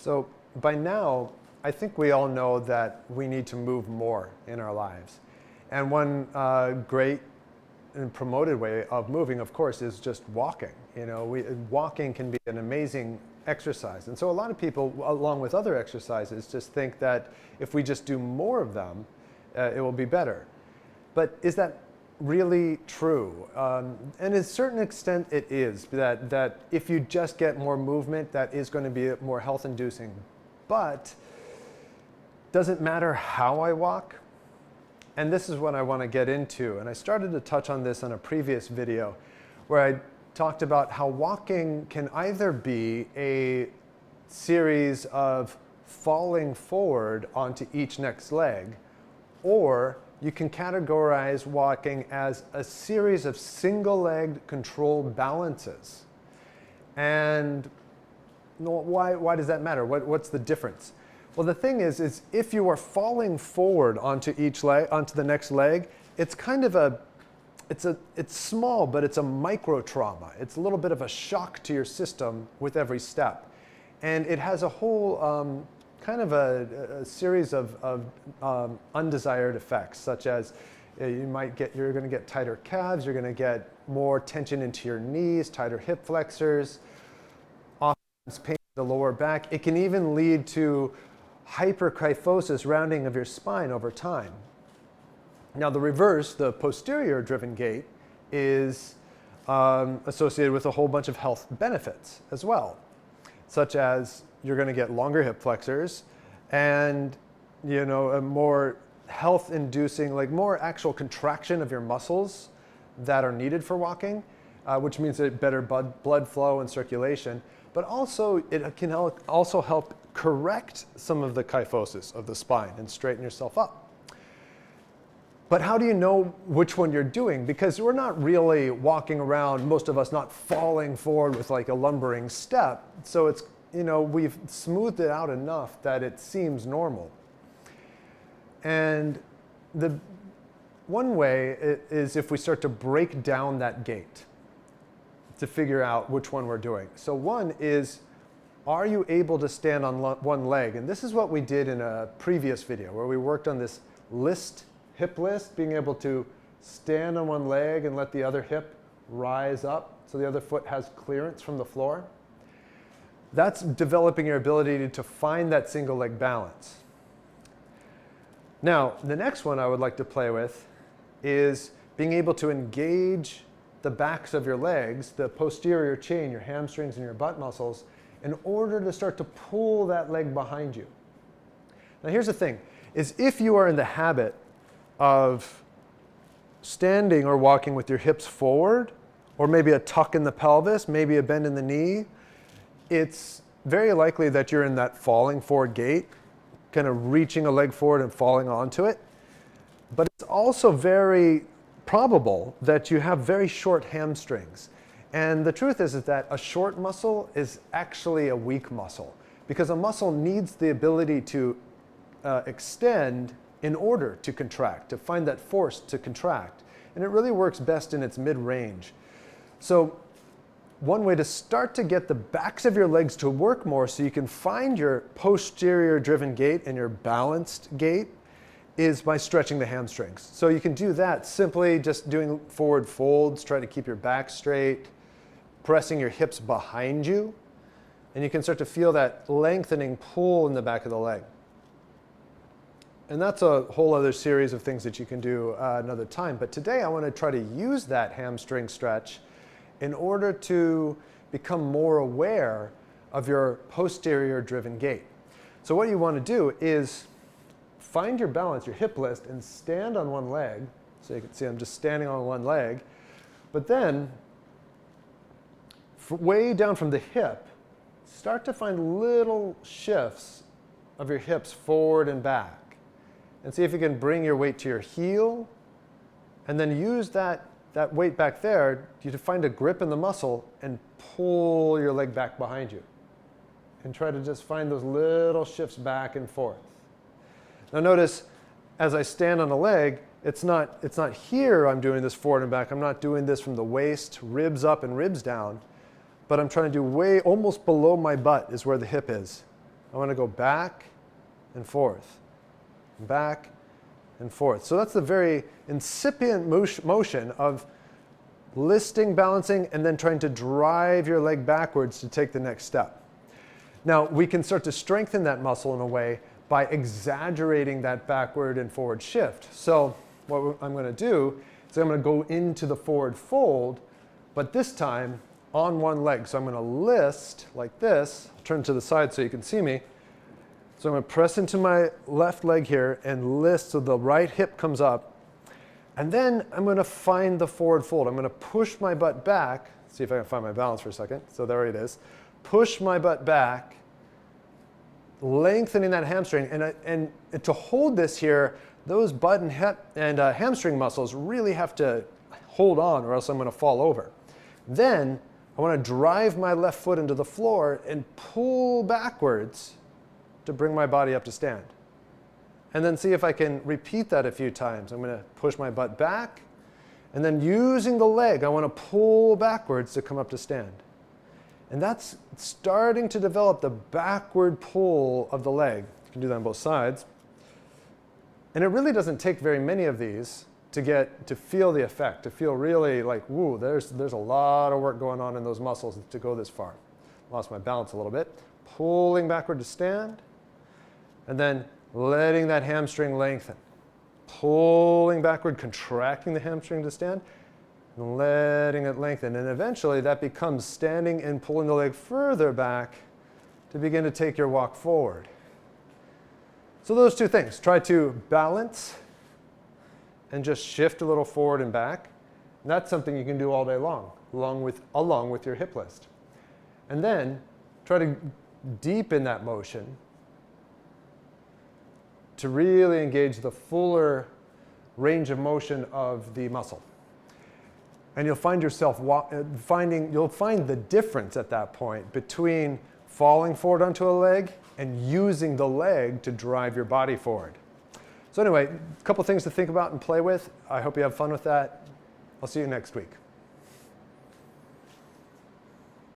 So by now, I think we all know that we need to move more in our lives. And one great and promoted way of moving, of course, is just walking. You know, walking can be an amazing exercise. And so a lot of people, along with other exercises, just think that if we just do more of them, it will be better. But is that really true? And to a certain extent it is, that if you just get more movement, that is going to be more health-inducing. But does it matter how I walk? And this is what I want to get into. And I started to touch on this in a previous video where I talked about how walking can either be a series of falling forward onto each next leg, or you can categorize walking as a series of single-legged controlled balances. And why does that matter? What's the difference? Well, the thing is if you are falling forward onto each leg, onto the next leg, it's kind of it's small, but it's a micro trauma. It's a little bit of a shock to your system with every step. And it has a whole kind of a series of undesired effects, such as you're going to get tighter calves, you're going to get more tension into your knees, tighter hip flexors, often pain in the lower back. It can even lead to hyperkyphosis, rounding of your spine over time. Now the reverse, the posterior driven gait, is associated with a whole bunch of health benefits as well, such as you're going to get longer hip flexors and a more health-inducing, like more actual contraction of your muscles that are needed for walking, which means that better blood flow and circulation. But also it can also help correct some of the kyphosis of the spine and straighten yourself up. But how do you know which one you're doing? Because we're not really walking around, most of us, not falling forward with like a lumbering step. So it's, we've smoothed it out enough that it seems normal. And the one way is if we start to break down that gait to figure out which one we're doing. So one is, are you able to stand on one leg? And this is what we did in a previous video where we worked on this hip list, being able to stand on one leg and let the other hip rise up so the other foot has clearance from the floor. That's developing your ability to find that single leg balance. Now, the next one I would like to play with is being able to engage the backs of your legs, the posterior chain, your hamstrings and your butt muscles, in order to start to pull that leg behind you. Now here's the thing, is if you are in the habit of standing or walking with your hips forward, or maybe a tuck in the pelvis, maybe a bend in the knee, it's very likely that you're in that falling forward gait, kind of reaching a leg forward and falling onto it. But it's also very probable that you have very short hamstrings. And the truth is that a short muscle is actually a weak muscle, because a muscle needs the ability to extend in order to contract, to find that force to contract. And it really works best in its mid-range. So one way to start to get the backs of your legs to work more so you can find your posterior driven gait and your balanced gait is by stretching the hamstrings. So you can do that simply just doing forward folds, try to keep your back straight, pressing your hips behind you, and you can start to feel that lengthening pull in the back of the leg. And that's a whole other series of things that you can do another time. But today I want to try to use that hamstring stretch in order to become more aware of your posterior driven gait. So what you want to do is find your balance, your hip list, and stand on one leg. So you can see I'm just standing on one leg. But then, way down from the hip, start to find little shifts of your hips forward and back. And see if you can bring your weight to your heel, and then use that weight back there to find a grip in the muscle and pull your leg back behind you. And try to just find those little shifts back and forth. Now notice, as I stand on a leg, it's not here I'm doing this forward and back. I'm not doing this from the waist, ribs up and ribs down, but I'm trying to do way almost below my butt is where the hip is. I want to go back and forth, back and forth. So that's the very incipient motion of listing, balancing, and then trying to drive your leg backwards to take the next step. Now, we can start to strengthen that muscle in a way by exaggerating that backward and forward shift. So what I'm going to do is I'm going to go into the forward fold, but this time on one leg. So I'm going to list like this, turn to the side so you can see me. So I'm going to press into my left leg here and list so the right hip comes up. And then I'm going to find the forward fold. I'm going to push my butt back. See if I can find my balance for a second. So there it is. Push my butt back, lengthening that hamstring. And to hold this here, those butt and hamstring muscles really have to hold on or else I'm going to fall over. Then I want to drive my left foot into the floor and pull backwards to bring my body up to stand. And then see if I can repeat that a few times. I'm going to push my butt back, and then using the leg, I want to pull backwards to come up to stand. And that's starting to develop the backward pull of the leg. You can do that on both sides. And it really doesn't take very many of these to feel the effect, to feel really like, woo, there's a lot of work going on in those muscles to go this far. Lost my balance a little bit. Pulling backward to stand, and then letting that hamstring lengthen. Pulling backward, contracting the hamstring to stand, and letting it lengthen. And eventually that becomes standing and pulling the leg further back to begin to take your walk forward. So those two things, try to balance and just shift a little forward and back. And that's something you can do all day long, along with your hip list. And then try to deepen that motion to really engage the fuller range of motion of the muscle. And you'll find yourself you'll find the difference at that point between falling forward onto a leg and using the leg to drive your body forward. So anyway, a couple things to think about and play with. I hope you have fun with that. I'll see you next week.